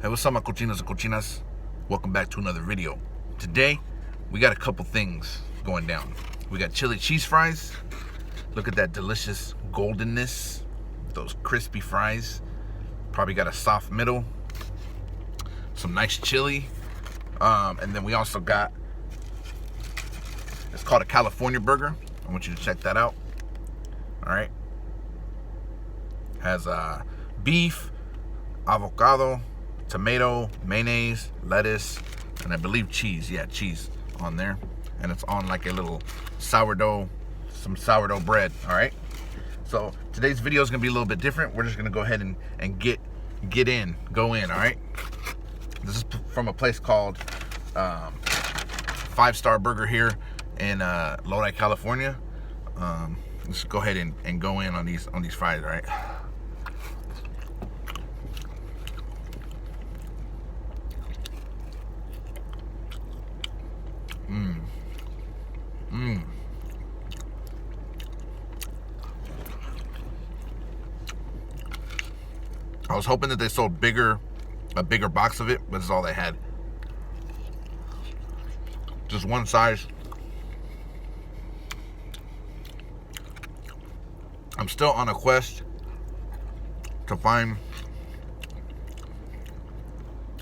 Hey, what's up, my cochinos and cochinas? Welcome back to another video. Today, we got a couple things going down. We got chili cheese fries. Look at that delicious goldenness. Those crispy fries. Probably got a soft middle. Some nice chili. And then we also got, it's called a California burger. I want you to check that out. All right. Has beef, avocado, tomato, mayonnaise, lettuce, and I believe cheese. Yeah, cheese on there. And it's on like a little sourdough, some sourdough bread. All right. So today's video is gonna be a little bit different. We're just gonna go ahead and go in. All right. This is from a place called 5-Star Burger here in Lodi, California. Let's go ahead and go in on these fries. All right. I was hoping that they sold a bigger box of it, but that's all they had. Just one size. I'm still on a quest to find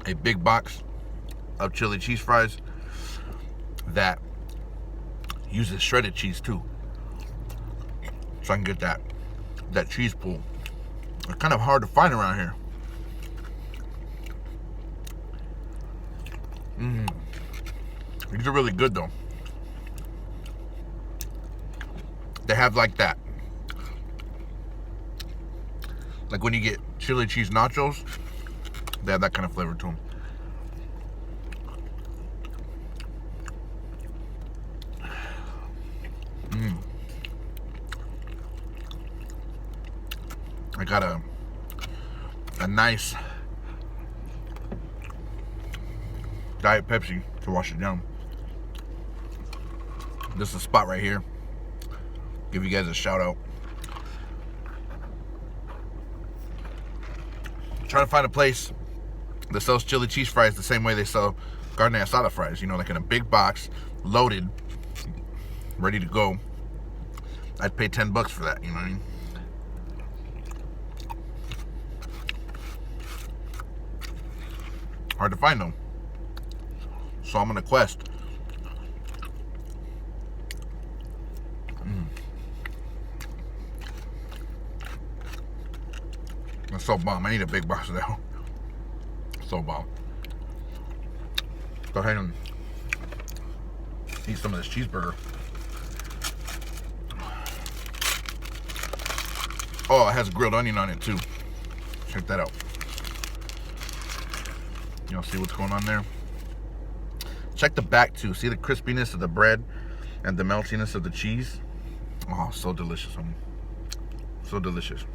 a big box of chili cheese fries that uses shredded cheese too, so I can get that cheese pool. It's kind of hard to find around here. These are really good though. They have like that, like when you get chili cheese nachos, they have that kind of flavor to them. I got a nice Diet Pepsi to wash it down. This is a spot right here. Give you guys a shout out. Trying to find a place that sells chili cheese fries the same way they sell carne asada fries. You know, like in a big box, loaded, ready to go. I'd pay $10 for that. You know what I mean? Hard to find them. So I'm on a quest. That's so bomb. I need a big box of that. So bomb. Go ahead and eat some of this cheeseburger. Oh, it has grilled onion on it too. Check that out. You'll see what's going on there. Check the back too. See the crispiness of the bread and the meltiness of the cheese. Oh, so delicious. So delicious.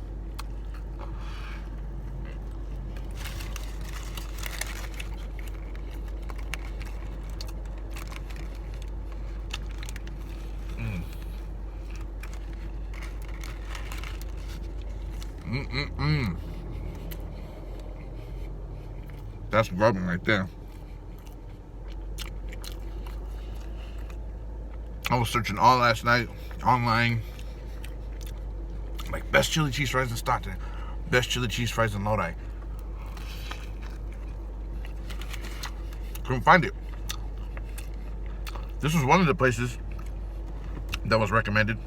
That's rubbing right there. I was searching all last night online, like best chili cheese fries in Stockton, best chili cheese fries in Lodi. Couldn't find it. This was one of the places that was recommended,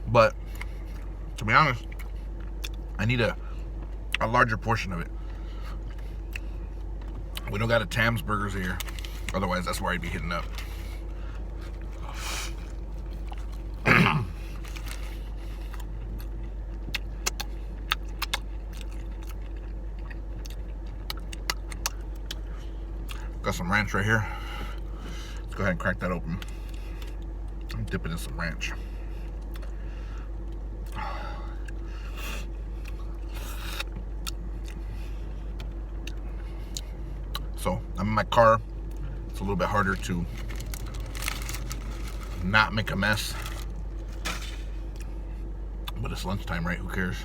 but to be honest, I need a larger portion of it. We don't got a Tam's Burgers here. Otherwise, that's where I'd be hitting up. Got some ranch right here. Let's go ahead and crack that open. I'm dipping in some ranch. So I'm in my car. It's a little bit harder to not make a mess. But it's lunchtime, right? Who cares?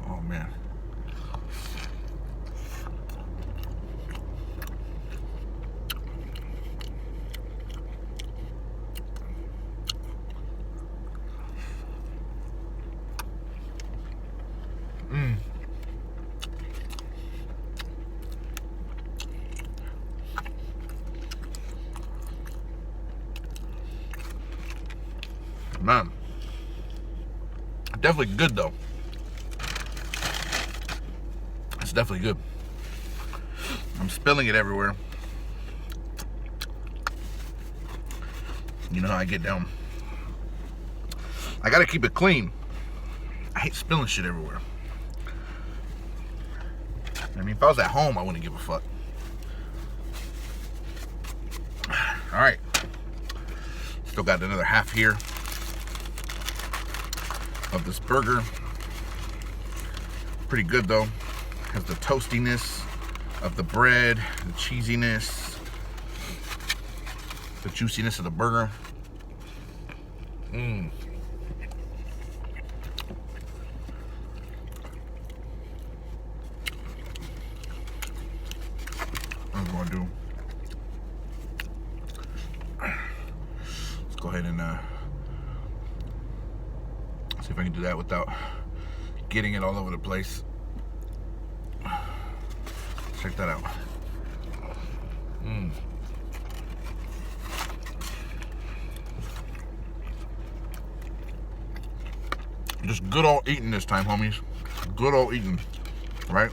Oh man. Man, definitely good though. It's definitely good. I'm spilling it everywhere. You know how I get down. I gotta keep it clean. I hate spilling shit everywhere. I mean, if I was at home, I wouldn't give a fuck. Alright. Still got another half here of this burger. Pretty good though. Has the toastiness of the bread, the cheesiness, the juiciness of the burger. I'm going to do. Let's go ahead and see if I can do that without getting it all over the place. Check that out. Just good old eating this time, homies. Good old eating, right?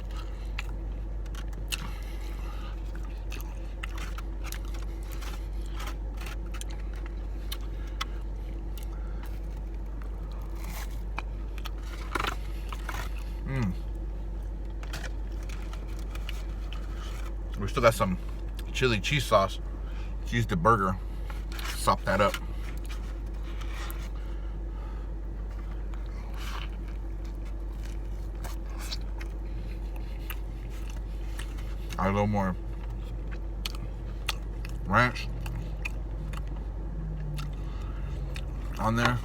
We still got some chili cheese sauce. Let's use the burger. Sop that up. Add a little more ranch on there.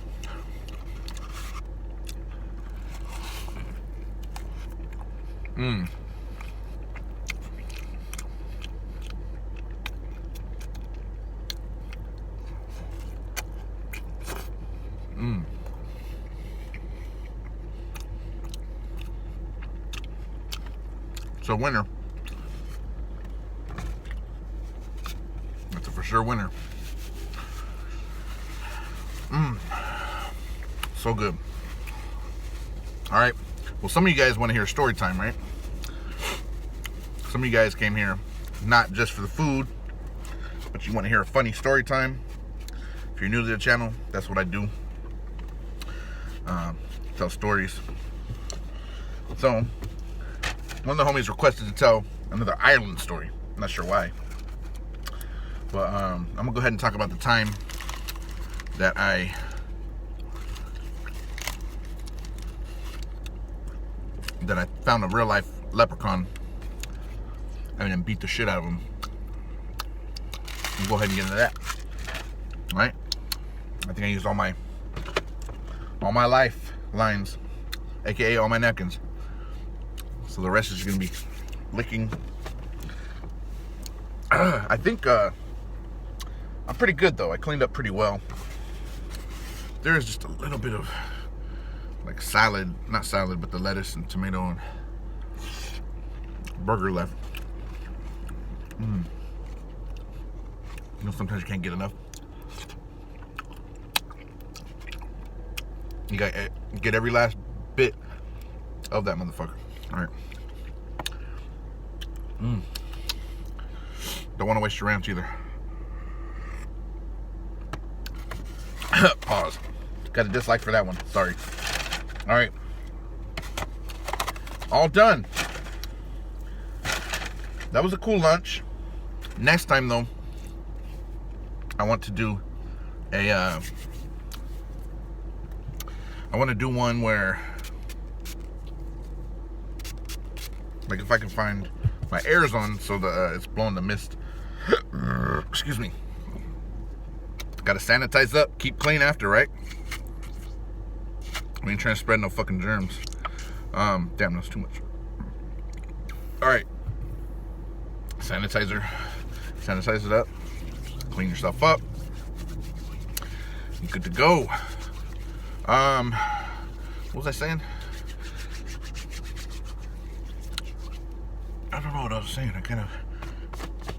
It's a winner. It's a for sure winner. So good. All right. Well, some of you guys want to hear story time, right? Some of you guys came here not just for the food, but you want to hear a funny story time. If you're new to the channel, that's what I do. Tell stories. So, one of the homies requested to tell another Ireland story. I'm not sure why. But I'm going to go ahead and talk about the time that I found a real life leprechaun and then beat the shit out of him. We'll go ahead and get into that. All right? I think I used all my life lines, aka all my napkins. So the rest is gonna be licking. I think I'm pretty good though. I cleaned up pretty well. There is just a little bit of like salad, not salad, but the lettuce and tomato and burger left. You know, sometimes you can't get enough. You gotta get every last bit of that motherfucker. All right. Don't want to waste your rounds either. Pause. Got a dislike for that one. Sorry. All right. All done. That was a cool lunch. Next time though, I want to do a I want to do one where, like, if I can find my air's on so the it's blowing the mist. Excuse me. Got to sanitize up, keep clean after, right? We ain't trying to spread no fucking germs. Damn, that's too much. All right. Sanitize it up, clean yourself up. You're good to go. What was I saying? I don't know what I was saying. I kind of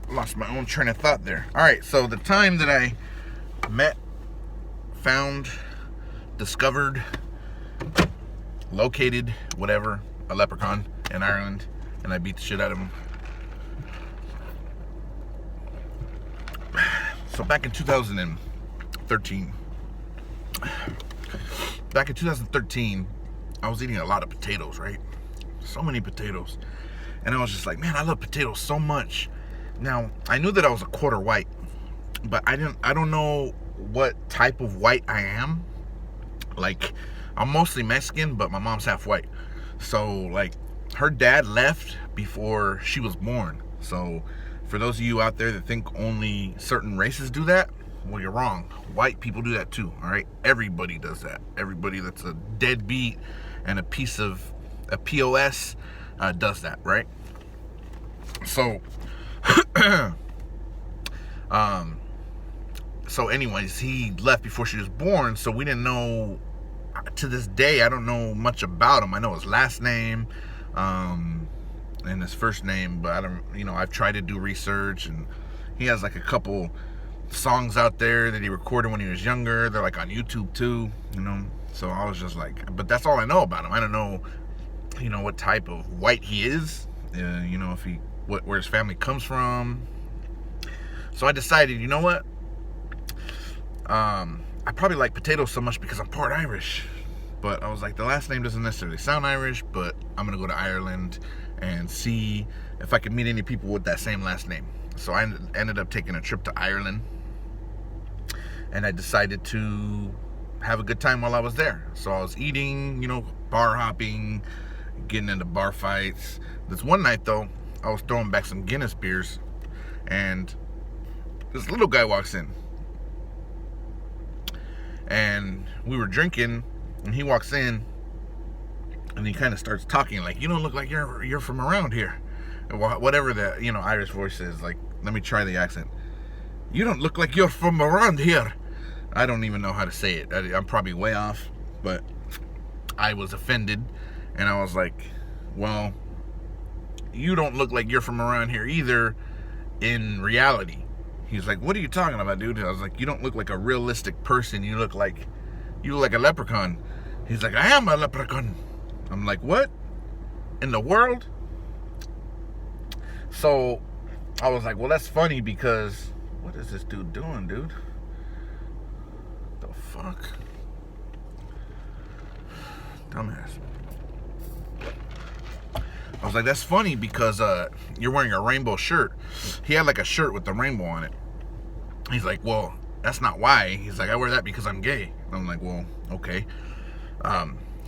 lost my own train of thought there. All right, so the time that I found discovered, located, whatever, a leprechaun in Ireland, and I beat the shit out of him. So back in 2013, I was eating a lot of potatoes, right? So many potatoes. And I was just like, man, I love potatoes so much. Now, I knew that I was a quarter white, but I don't know what type of white I am. Like, I'm mostly Mexican, but my mom's half white. So, like, her dad left before she was born. So, for those of you out there that think only certain races do that, well, you're wrong. White people do that too, all right? Everybody does that. Everybody that's a deadbeat and a piece of a POS does that, right? So, so anyways, he left before she was born, so we didn't know, to this day, I don't know much about him. I know his last name, and his first name, but I don't, I've tried to do research, and he has like a couple songs out there that he recorded when he was younger. They're like on YouTube too, so I was just like, but that's all I know about him. I don't know, what type of white he is, if he, where his family comes from. So I decided, you know what, I probably like potatoes so much because I'm part Irish, but I was like, the last name doesn't necessarily sound Irish, but I'm gonna go to Ireland and see if I can meet any people with that same last name. So I ended up taking a trip to Ireland, and I decided to have a good time while I was there. So I was eating, bar hopping, getting into bar fights. This one night though, I was throwing back some Guinness beers, and this little guy walks in, and we were drinking, and he walks in, and he kind of starts talking like, you don't look like you're from around here, whatever the Irish voice is. Like, let me try the accent. You don't look like you're from around here. I don't even know how to say it. I'm probably way off, but I was offended, and I was like, well, you don't look like you're from around here either in reality. He's like, what are you talking about, dude? I was like, you don't look like a realistic person. You look like a leprechaun. He's like, I am a leprechaun. I'm like, what in the world? So I was like, well, that's funny because what is this dude doing, dude? The fuck? Dumbass. I was like, that's funny because you're wearing a rainbow shirt. He had like a shirt with the rainbow on it. He's like, well, that's not why. He's like, I wear that because I'm gay. And I'm like, well, okay.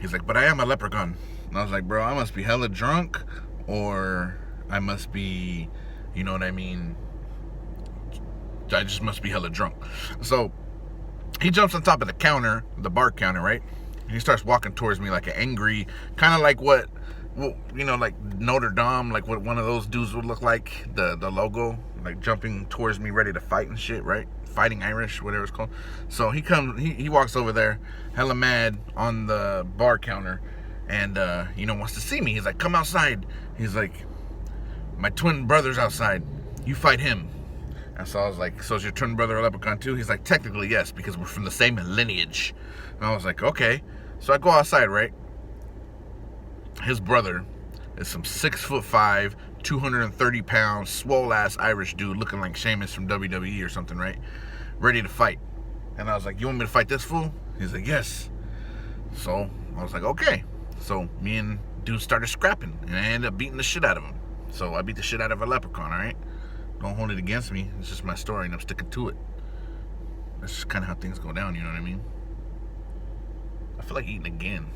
He's like, but I am a leprechaun. And I was like, bro, I must be hella drunk, or I must be, you know what I mean? I just must be hella drunk. So he jumps on top of the counter, the bar counter, right? And he starts walking towards me like an angry, kind of like what, like Notre Dame, like what one of those dudes would look like, the logo, like jumping towards me, ready to fight and shit, right? Fighting Irish, whatever it's called. So he walks over there, hella mad, on the bar counter, and wants to see me. He's like, come outside. He's like, my twin brother's outside. You fight him. And so I was like, so is your twin brother a leprechaun too? He's like, technically yes, because we're from the same lineage. And I was like, okay. So I go outside, right? His brother is some 6'5", 230-pound, swole-ass Irish dude looking like Sheamus from WWE or something, right? Ready to fight. And I was like, you want me to fight this fool? He's like, yes. So I was like, okay. So me and dude started scrapping, and I ended up beating the shit out of him. So I beat the shit out of a leprechaun, all right? Don't hold it against me. It's just my story, and I'm sticking to it. That's just kind of how things go down, you know what I mean? I feel like eating again.